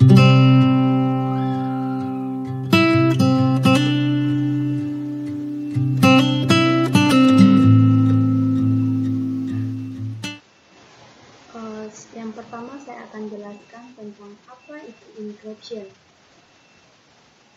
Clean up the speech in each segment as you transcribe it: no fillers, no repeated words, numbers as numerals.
Yang pertama saya akan jelaskan tentang apa itu encryption.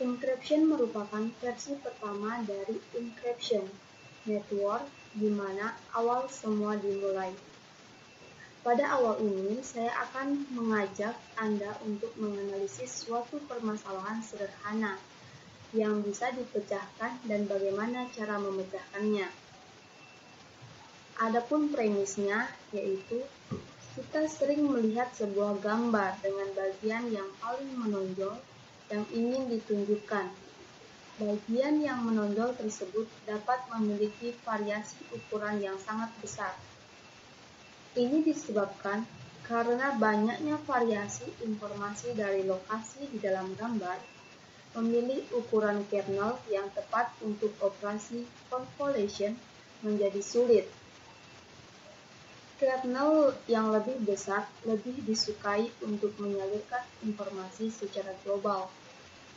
Encryption merupakan versi pertama dari encryption network di mana awal semua dimulai. Pada awal ini, saya akan mengajak Anda untuk menganalisis suatu permasalahan sederhana yang bisa dipecahkan dan bagaimana cara memecahkannya. Adapun premisnya, yaitu kita sering melihat sebuah gambar dengan bagian yang paling menonjol yang ingin ditunjukkan. Bagian yang menonjol tersebut dapat memiliki variasi ukuran yang sangat besar. Ini disebabkan karena banyaknya variasi informasi dari lokasi di dalam gambar memilih ukuran kernel yang tepat untuk operasi convolution menjadi sulit. Kernel yang lebih besar lebih disukai untuk menyalurkan informasi secara global,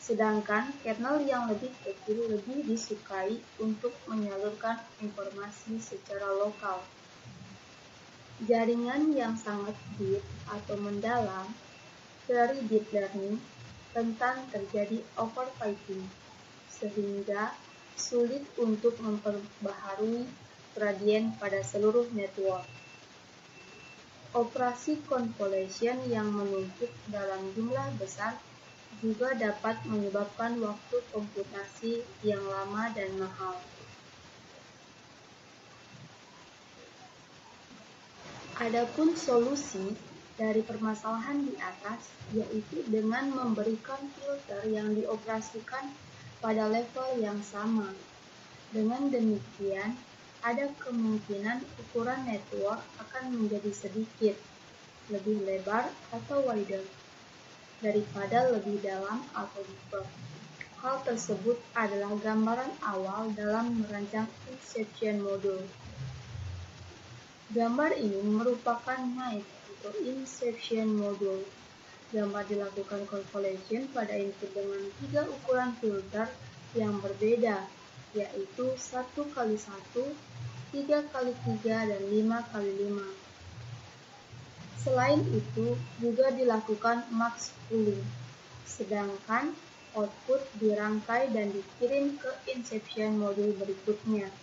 sedangkan kernel yang lebih kecil lebih disukai untuk menyalurkan informasi secara lokal. Jaringan yang sangat deep atau mendalam dari deep learning rentan terjadi overfitting, sehingga sulit untuk memperbaharui gradien pada seluruh network. Operasi convolution yang menumpuk dalam jumlah besar juga dapat menyebabkan waktu komputasi yang lama dan mahal. Adapun solusi dari permasalahan di atas yaitu dengan memberikan filter yang dioperasikan pada level yang sama. Dengan demikian, ada kemungkinan ukuran network akan menjadi sedikit lebih lebar atau wider daripada lebih dalam atau deeper. Hal tersebut adalah gambaran awal dalam merancang inception module. Gambar ini merupakan NIFE atau inception module. Gambar dilakukan convolution pada input dengan 3 ukuran filter yang berbeda, yaitu 1x1, 3x3, dan 5x5. Selain itu, juga dilakukan max pooling, sedangkan output dirangkai dan dikirim ke inception module berikutnya.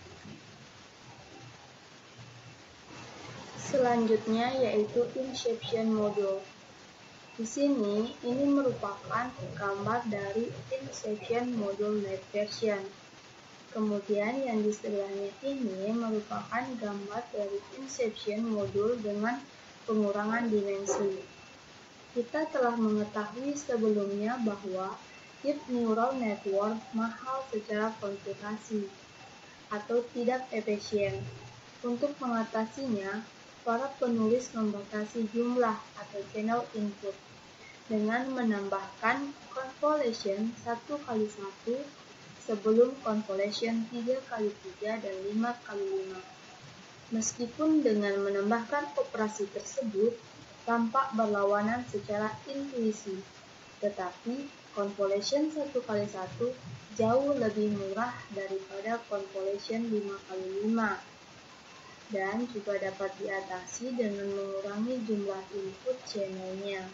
Selanjutnya yaitu inception module. Di sini, ini merupakan gambar dari inception module net version. Kemudian yang di sebelahnya ini merupakan gambar dari inception module dengan pengurangan dimensi. Kita telah mengetahui sebelumnya bahwa deep neural network mahal secara komputasi atau tidak efisien. Untuk mengatasinya, para penulis membatasi jumlah atau channel input dengan menambahkan convolution 1x1 sebelum convolution 3x3 dan 5x5. Meskipun dengan menambahkan operasi tersebut tampak berlawanan secara intuisi, tetapi convolution 1x1 jauh lebih murah daripada convolution 5x5 dan juga dapat diatasi dengan mengurangi jumlah input channelnya.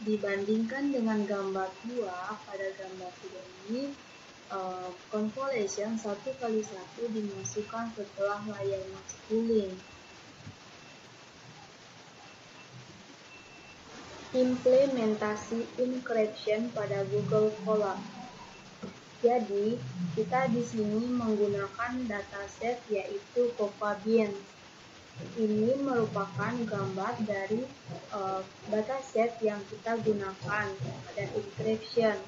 Dibandingkan dengan gambar 2, pada gambar 3 ini convolution 1x1 dimasukkan setelah layer max pooling. Implementasi encryption pada Google Colab. Jadi, kita di sini menggunakan dataset yaitu Copabient. Ini merupakan gambar dari dataset yang kita gunakan pada encryption.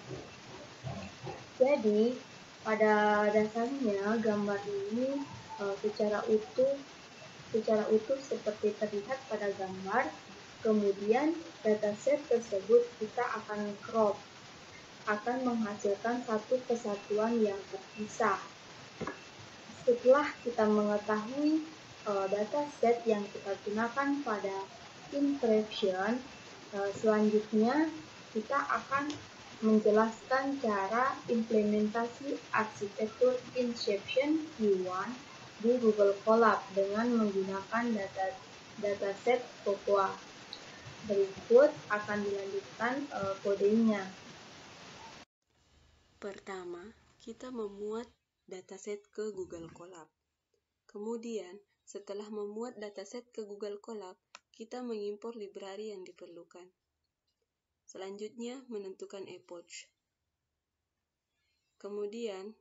Jadi, pada dasarnya gambar ini secara utuh seperti terlihat pada gambar. Kemudian dataset tersebut kita akan crop, akan menghasilkan satu kesatuan yang terpisah. Setelah kita mengetahui dataset yang kita gunakan pada encryption, selanjutnya kita akan menjelaskan cara implementasi arsitektur Inception V1 di Google Colab dengan menggunakan dataset Cocoa. Berikut akan dilanjutkan kodenya. Pertama, kita memuat dataset ke Google Colab. Kemudian, setelah memuat dataset ke Google Colab, kita mengimpor library yang diperlukan. Selanjutnya, menentukan epoch. Kemudian,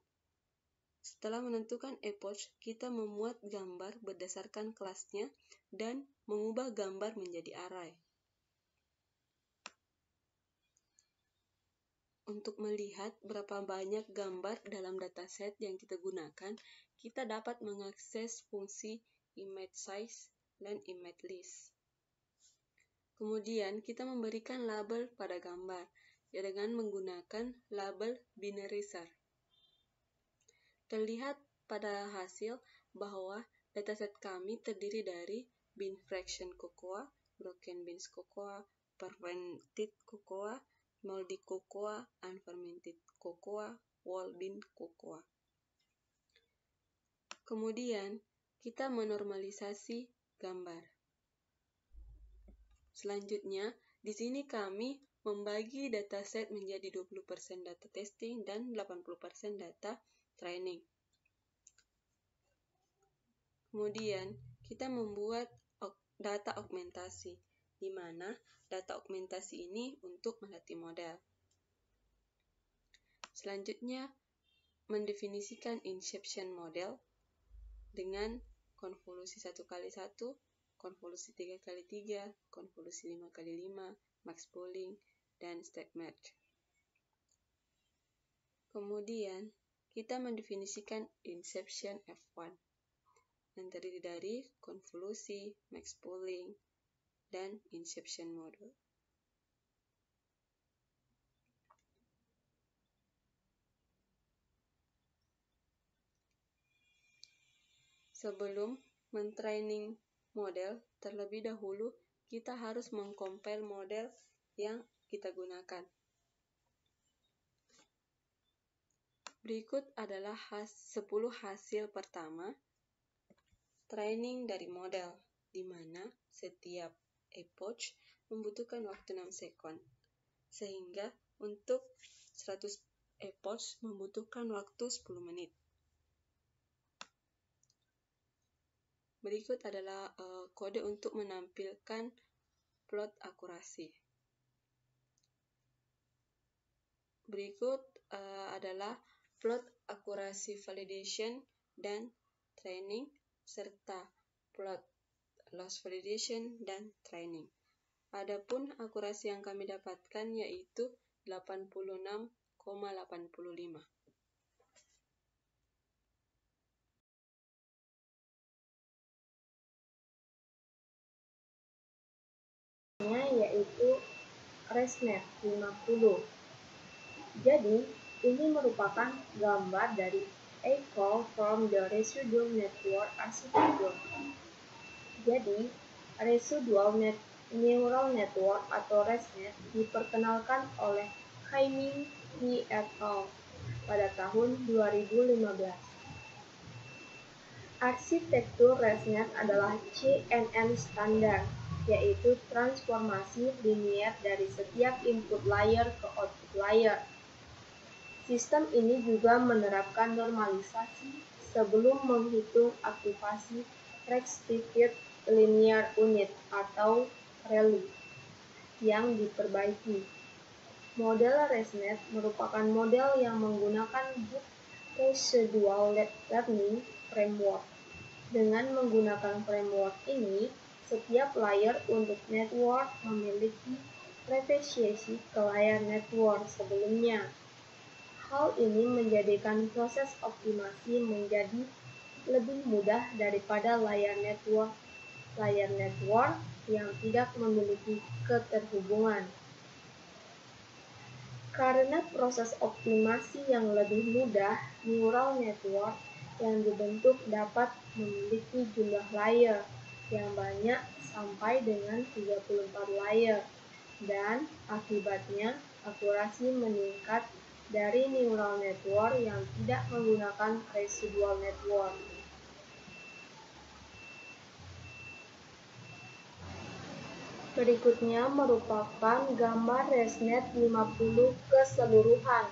setelah menentukan epoch, kita memuat gambar berdasarkan kelasnya dan mengubah gambar menjadi array. Untuk melihat berapa banyak gambar dalam dataset yang kita gunakan, kita dapat mengakses fungsi image size dan image list. Kemudian, kita memberikan label pada gambar dengan menggunakan label binary search. Terlihat pada hasil bahwa dataset kami terdiri dari bin fraction cocoa, broken beans cocoa, fermented cocoa, moldy cocoa, unfermented cocoa, whole bean cocoa. Kemudian, kita menormalisasi gambar. Selanjutnya, di sini kami membagi dataset menjadi 20% data testing dan 80% data training. Kemudian, kita membuat data augmentasi, di mana data augmentasi ini untuk melatih model. Selanjutnya, mendefinisikan inception model dengan konvolusi 1x1, konvolusi 3x3, konvolusi 5x5, max pooling, dan stack merge. Kemudian, kita mendefinisikan inception F1 yang terdiri dari konvolusi, max pooling, dan inception model. Sebelum mentraining model, terlebih dahulu kita harus mengcompile model yang kita gunakan. Berikut adalah 10 hasil pertama training dari model, di mana setiap epoch membutuhkan waktu 6 sekon, sehingga untuk 100 epoch membutuhkan waktu 10 menit. Berikut adalah kode untuk menampilkan plot akurasi. Berikut adalah plot akurasi validation dan training, serta plot loss validation dan training. Adapun akurasi yang kami dapatkan yaitu 86,85. Yaitu ResNet 50. Jadi, ini merupakan gambar dari a call from the residual network architecture. Jadi, residual neural network atau ResNet diperkenalkan oleh Haiming et al. Pada tahun 2015. Arsitektur ResNet adalah CNN standar, yaitu transformasi linier dari setiap input layer ke output layer. Sistem ini juga menerapkan normalisasi sebelum menghitung aktivasi Restricted Linear Unit atau ReLU yang diperbaiki. Model ResNet merupakan model yang menggunakan Book Residual Learning Framework. Dengan menggunakan framework ini, setiap layer untuk network memiliki referensi ke layer network sebelumnya. Hal ini menjadikan proses optimasi menjadi lebih mudah daripada layer network yang tidak memiliki keterhubungan. Karena proses optimasi yang lebih mudah, neural network yang dibentuk dapat memiliki jumlah layer yang banyak sampai dengan 34 layer. dan akibatnya akurasi meningkat dari neural network yang tidak menggunakan residual network. Berikutnya merupakan gambar ResNet 50 keseluruhan.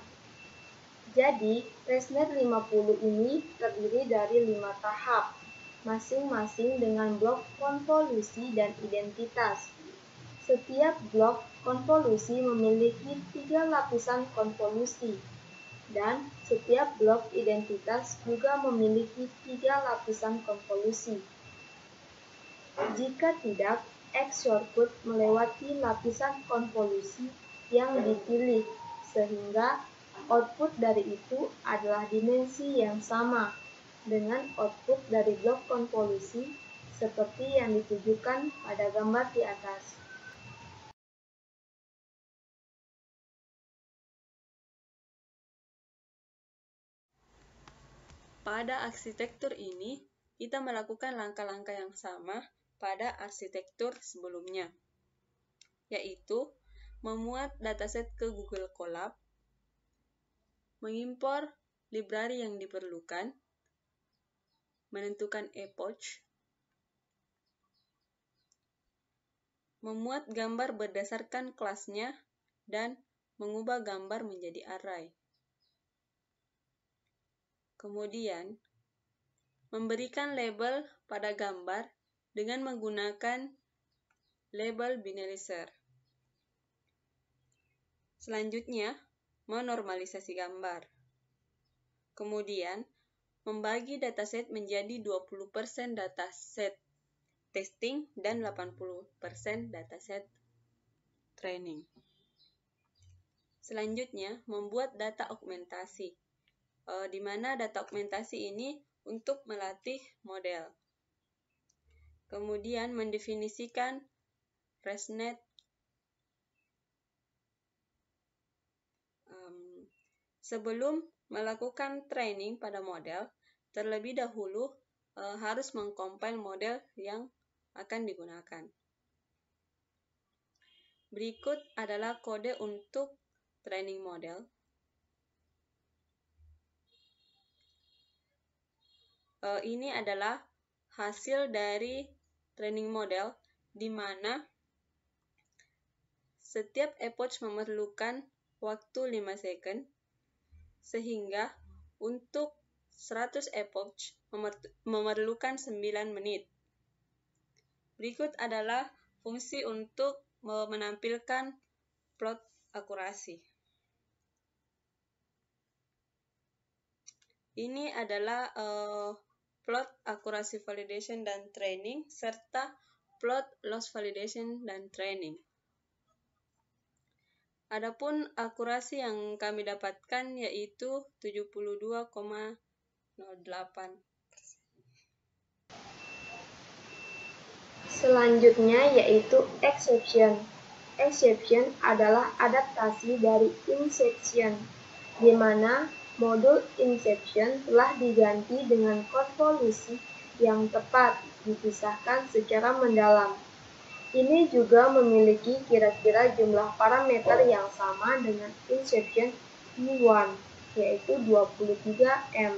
Jadi, ResNet 50 ini terdiri dari 5 tahap, masing-masing dengan blok konvolusi dan identitas. Setiap blok konvolusi memiliki 3 lapisan konvolusi, dan setiap blok identitas juga memiliki 3 lapisan konvolusi. Jika tidak, X shortcut melewati lapisan konvolusi yang dipilih, sehingga output dari itu adalah dimensi yang sama dengan output dari blok konvolusi seperti yang ditujukan pada gambar di atas. Pada arsitektur ini, kita melakukan langkah-langkah yang sama pada arsitektur sebelumnya, yaitu memuat dataset ke Google Colab, mengimpor library yang diperlukan, menentukan epoch, memuat gambar berdasarkan kelasnya, dan mengubah gambar menjadi array. Kemudian, memberikan label pada gambar dengan menggunakan label binarizer. Selanjutnya, menormalisasi gambar. Kemudian, membagi dataset menjadi 20% dataset testing dan 80% dataset training. Selanjutnya, membuat data augmentasi, di mana data augmentasi ini untuk melatih model. Kemudian mendefinisikan ResNet. Sebelum melakukan training pada model, terlebih dahulu harus mengcompile model yang akan digunakan. Berikut adalah kode untuk training model. Ini adalah hasil dari training model, di mana setiap epoch memerlukan waktu 5 second, sehingga untuk 100 epoch memerlukan 9 menit. Berikut adalah fungsi untuk menampilkan plot akurasi. Ini adalah plot akurasi validation dan training, serta plot loss validation dan training. Adapun akurasi yang kami dapatkan yaitu 72,08%. Selanjutnya yaitu exception. Exception adalah adaptasi dari inception, di mana modul inception telah diganti dengan konvolusi yang tepat dipisahkan secara mendalam. Ini juga memiliki kira-kira jumlah parameter yang sama dengan inception E1, yaitu 23M.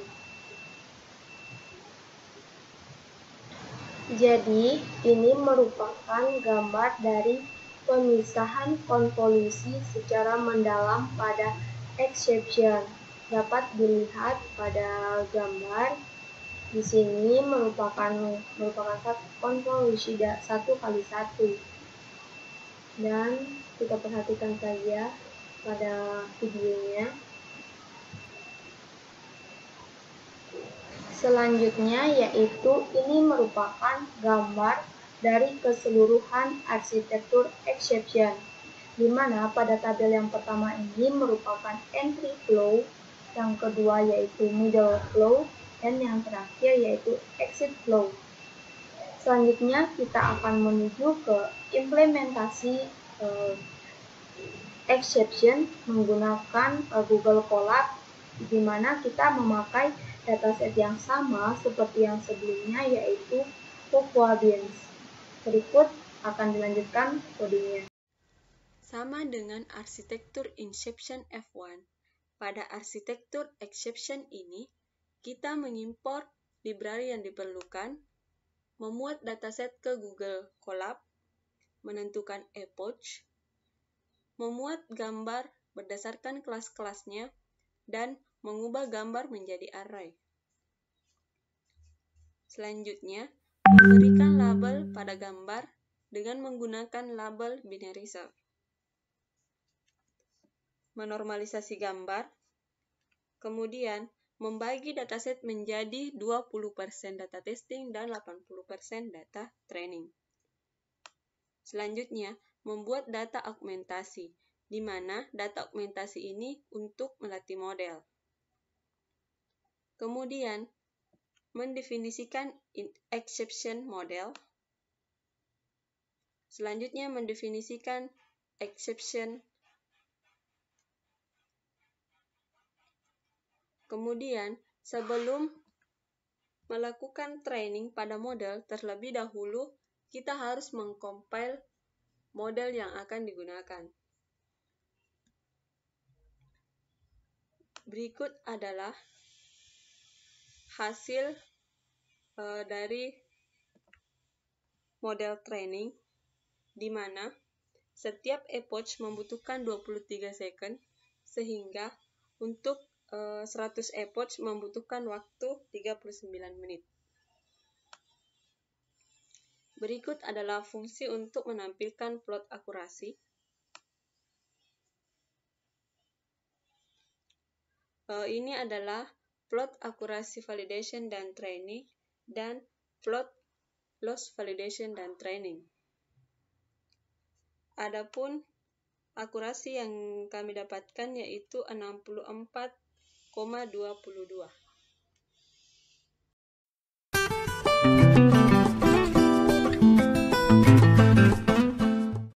Jadi, ini merupakan gambar dari pemisahan konvolusi secara mendalam pada exception. Dapat dilihat pada gambar. Di sini merupakan konvolusi 1x1. Dan kita perhatikan saja pada videonya. Selanjutnya yaitu ini merupakan gambar dari keseluruhan arsitektur exception, di mana pada tabel yang pertama ini merupakan entry flow, yang kedua yaitu middle flow, dan yang terakhir yaitu exit flow. Selanjutnya kita akan menuju ke implementasi exception menggunakan Google Colab, di mana kita memakai dataset yang sama seperti yang sebelumnya yaitu Cocoa Beans. Berikut akan dilanjutkan kodenya. sama dengan arsitektur inception F1. Pada arsitektur exception ini, kita mengimpor library yang diperlukan, memuat dataset ke Google Colab, menentukan epoch, memuat gambar berdasarkan kelas-kelasnya, dan mengubah gambar menjadi array. Selanjutnya, memberikan label pada gambar dengan menggunakan label binary search. Menormalisasi gambar, kemudian membagi dataset menjadi 20% data testing dan 80% data training. Selanjutnya, membuat data augmentasi, di mana data augmentasi ini untuk melatih model. Kemudian, mendefinisikan exception model. Selanjutnya, mendefinisikan exception. Kemudian, sebelum melakukan training pada model, terlebih dahulu kita harus mengcompile model yang akan digunakan. Berikut adalah hasil dari model training, di mana setiap epoch membutuhkan 23 second, sehingga untuk 100 epoch membutuhkan waktu 39 menit. Berikut adalah fungsi untuk menampilkan plot akurasi. Ini adalah plot akurasi validation dan training, dan plot loss validation dan training. Adapun akurasi yang kami dapatkan yaitu 64,22.